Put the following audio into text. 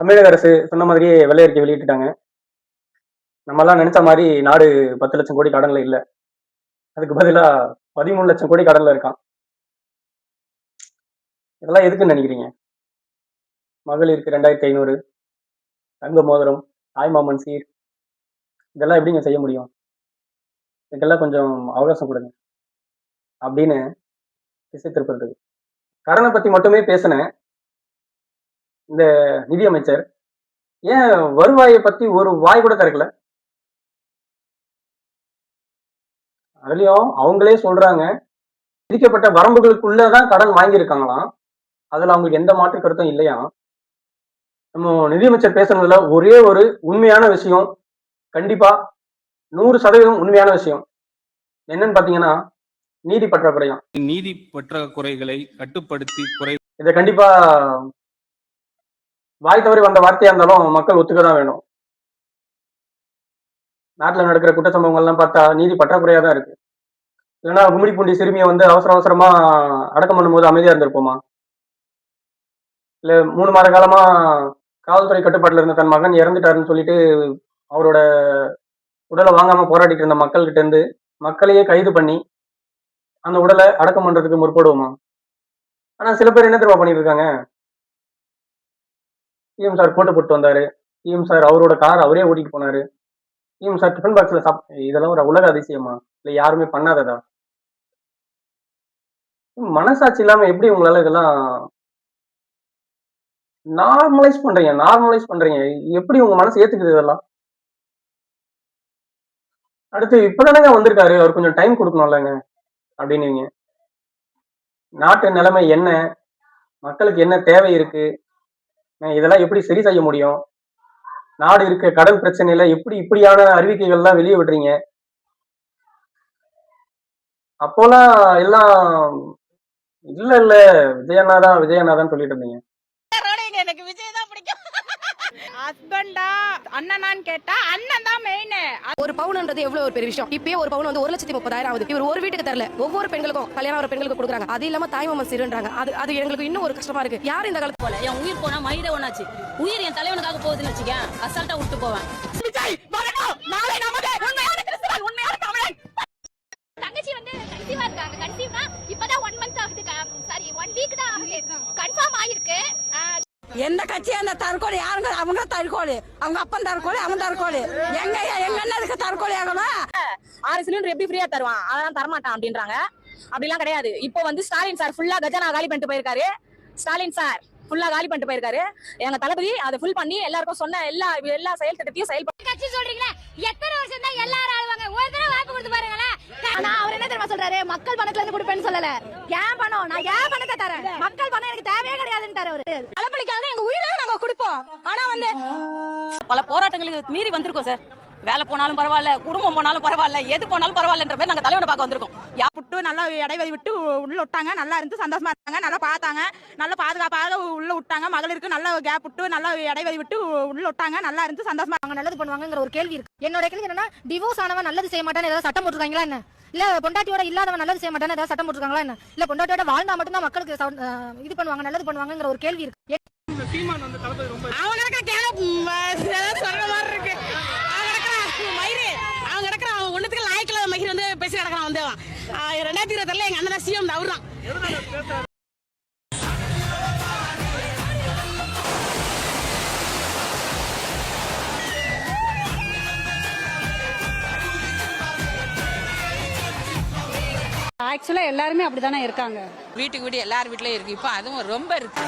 தமிழக அரசு சொன்ன மாதிரியே வெள்ளை அறிக்கை வெளியிட்டுட்டாங்க. நம்மலாம் நினைச்ச மாதிரி நாடு 10 லட்சம் கோடி கடன்ல இல்ல. அதுக்கு பதிலா 13 லட்சம் கோடி கடன்ல இருக்கான். இதெல்லாம் எதுக்குன்னு நினைக்கிறீங்க? மகளிருக்கு 2500, தங்க மோதிரம், தாய்மாமன் சீர், இதெல்லாம் எப்படிங்க செய்ய முடியும்? இதுக்கெல்லாம் கொஞ்சம் அவகாசம் கொடுங்க அப்படின்னு திசை திருப்புறதுக்கு. கடனை பத்தி மட்டுமே பேசின இந்த நிதியமைச்சர் ஏன் வருவாயை பத்தி ஒரு வாய் கூட திறக்கல? அதுலயும் அவங்களே சொல்றாங்க, விதிக்கப்பட்ட வரம்புகளுக்குள்ளதான் கடன் வாங்கியிருக்காங்களாம். அதுல அவங்களுக்கு எந்த மாற்று கருத்தும் இல்லையாம். நம்ம நிதியமைச்சர் பேசுனதுல ஒரே ஒரு உண்மையான விஷயம், கண்டிப்பா 100% உண்மையான விஷயம் என்னன்னு பாத்தீங்கன்னா, நீதி பற்றாக்குறையாம். நீதி பற்றாக்குறைகளை கட்டுப்படுத்தி இதை கண்டிப்பா வாய் தவறி வந்த வார்த்தையா இருந்தாலும் மக்கள் ஒத்துக்கதான் வேணும். நாட்டுல நடக்கிற குற்ற சம்பவங்கள்லாம் பார்த்தா நீதி பற்றாக்குறையா தான் இருக்கு. இல்லைன்னா கும்மிடி பூண்டி சிறுமியை வந்து அவசர அவசரமா அடக்கம் பண்ணும்போது அமைதியா இருந்திருப்போமா? இல்ல 3 மாத காலமா காவல்துறை கட்டுப்பாட்டுல இருந்த தன் மகன் இறந்துட்டாருன்னு சொல்லிட்டு அவரோட உடலை வாங்காம போராடிட்டு இருந்த மக்கள் கிட்ட இருந்து மக்களையே கைது பண்ணி அந்த உடலை அடக்கம் பண்றதுக்கு முற்படுவோமா? ஆனா சில பேர் என்ன தெரியுமா பண்ணிட்டு இருக்காங்க? சிஎம் சார் போட்டு போட்டு வந்தாரு, சிஎம் சார் அவரோட கார் அவரே ஓட்டிட்டு போனாரு, சிஎம் சார் டிஃபன் பாக்ஸ்ல இதெல்லாம் ஒரு உலக அதிசயமா? இல்ல யாருமே பண்ணாததா? மனசாட்சி இல்லாம எப்படி உங்களால இதெல்லாம் நார்மலைஸ் பண்றீங்க? எப்படி உங்க மனசு ஏத்துக்குது இதெல்லாம்? அடுத்து இப்பதானங்க வந்திருக்காரு, அவர் கொஞ்சம் டைம் கொடுக்கணும்லங்க அப்படின்னீங்க. நாட்டு நிலைமை என்ன, மக்களுக்கு என்ன தேவை இருக்கு, இதெல்லாம் எப்படி சரி செய்ய முடியும், நாடு இருக்க கடன் பிரச்சனையில எப்படி இப்படியான அறிவிக்கைகள்லாம் வெளியே விடுறீங்க? அப்போலாம் எல்லாம் இல்ல விஜயண்ணாதான் சொல்லிட்டு இருந்தீங்க. எனக்கு விஜய் தான் பிடிக்கும். ஹஸ்பண்டா அண்ணனான்னு கேட்டா அண்ணன் தான் மெயின். ஒரு பவுன்ன்றது எவ்வளவு ஒரு பெரிய விஷயம். இப்பயே ஒரு பவுன் வந்து 1,30,000 ஆகுது. இவர் ஒரு வீட்டுக்கு தரல, ஒவ்வொரு பெண்களுக்கும் கல்யாணம் ஆகிற பெண்களுக்கு கொடுக்குறாங்க. அது இல்லாம தாய்மாமன் சீருன்றாங்க. அது எங்களுக்கு இன்னும் ஒரு கஷ்டமா இருக்கு. யார் இந்த காலத்துல போல என் உயிர் போனா மயிரே ஒண்ணாச்சு, உயிர் என் தலைவனுக்காக போகுதுன்னு வச்சுக்க அசால்ட்டா விட்டு போவேன். நாளை நமது உண்மையான கிறிஸ்தவன், உண்மையான தமிழன். தங்கச்சி வந்து கன்சீவா இருக்காங்க. கன்சீவ்னா இப்பதான் 1 மந்த் ஆகுது, சாரி 1 வீக் தான் ஆகுது, கன்ஃபார்ம் ஆயிருக்கு. எந்த கட்சியா அந்த தற்கொலை யாருங்க? அவங்க தற்கொலை, அவங்க அப்பன் தற்கொலை, அவன் தற்கொலை. எங்க அண்ணனுக்கு தற்கொலை ஆகணும். 6 சிலிண்டர் எப்படி ஃப்ரீயா தருவான், அதெல்லாம் தரமாட்டான் அப்படின்றாங்க. அப்படிலாம் கிடையாது. இப்போ வந்து ஸ்டாலின் சார் ஃபுல்லா கஜானா காலி பண்ணிட்டு போயிருக்காரு. ஸ்டாலின் சார் ஃபுல்லா காலி பண்ணிட்டு போயிருக்காரு. எங்க தளபதி அதை ஃபுல் பண்ணி எல்லாருக்கும் சொன்ன எல்லா செயல் திட்டத்தையும் செயல்படுத்தி. கட்சி சொல்றீங்களா? எத்தனை வருஷம் தான் எல்லாரும் ஆளுவாங்க? ஒரு தடவை வாய்ப்பு கொடுத்து பாருங்களேன். ஆனா அவர் என்ன தெரியுமா சொல்றாரு? மக்கள் பணத்துல இருந்து கொடுப்பேன்னு சொல்லல. ஏன் பணம்? நான் ஏன் பணத்தை தரேன்? மக்கள் பணம் எனக்கு தேவையே கிடையாதுன்னு அவரு. தளபதிக்காக எங்க உயிரை நாங்க கொடுப்போம். ஆனா வந்து பல போராட்டங்களுக்கு மீறி வந்திருக்கோம் சார். வேலை போனாலும் பரவாயில்ல, குடும்பம் போனாலும் பரவாயில்ல, எது போனாலும் பரவாயில்லன்ற மாதிரி நாங்க தலைவனை பார்க்க வந்திருக்கோம். புட்டு நல்லா இடைவெளி விட்டு உள்ள விட்டாங்க, நல்லா இருந்து சந்தோஷமா இருந்தாங்க, நல்லா பார்த்தாங்க, நல்ல பாதுகாப்பாக உள்ள விட்டாங்க. மகளிருக்கு நல்ல கேப் விட்டு நல்லா இடைவெளி விட்டு உள்ள விட்டாங்க, நல்லா இருந்து சந்தோஷமா அவங்க நல்லது பண்ணுவாங்கங்கிற ஒரு கேள்வி இருக்கு. என்னோட கேள்வி என்னன்னா, டிவோர்ஸ் ஆனவன் நல்லது செய்ய மாட்டான்னு ஏதாவது சட்டம் போட்டுருக்காங்களா என்ன? இல்ல பொண்டாட்டியோட இல்லாதவன் நல்லது செய்ய மாட்டான்னு ஏதாவது சட்டம் போட்டுருக்காங்களா என்ன? இல்ல பொண்டாட்டியோட வாழ்ந்தா மட்டும்தான் மக்களுக்கு இது பண்ணுவாங்க, நல்லது பண்ணுவாங்கங்கிற ஒரு கேள்வி இருக்கு. பேசி கிடக்கிறான் வந்து 2020 எங்க அண்ணன் சிஎம் அவர் தான். ஆக்சுவலா எல்லாருமே அப்படித்தானே இருக்காங்க. வீட்டுக்கு வீடு எல்லார் வீட்லயும் இருக்கு. இப்போ அதுவும் ரொம்ப இருக்கு.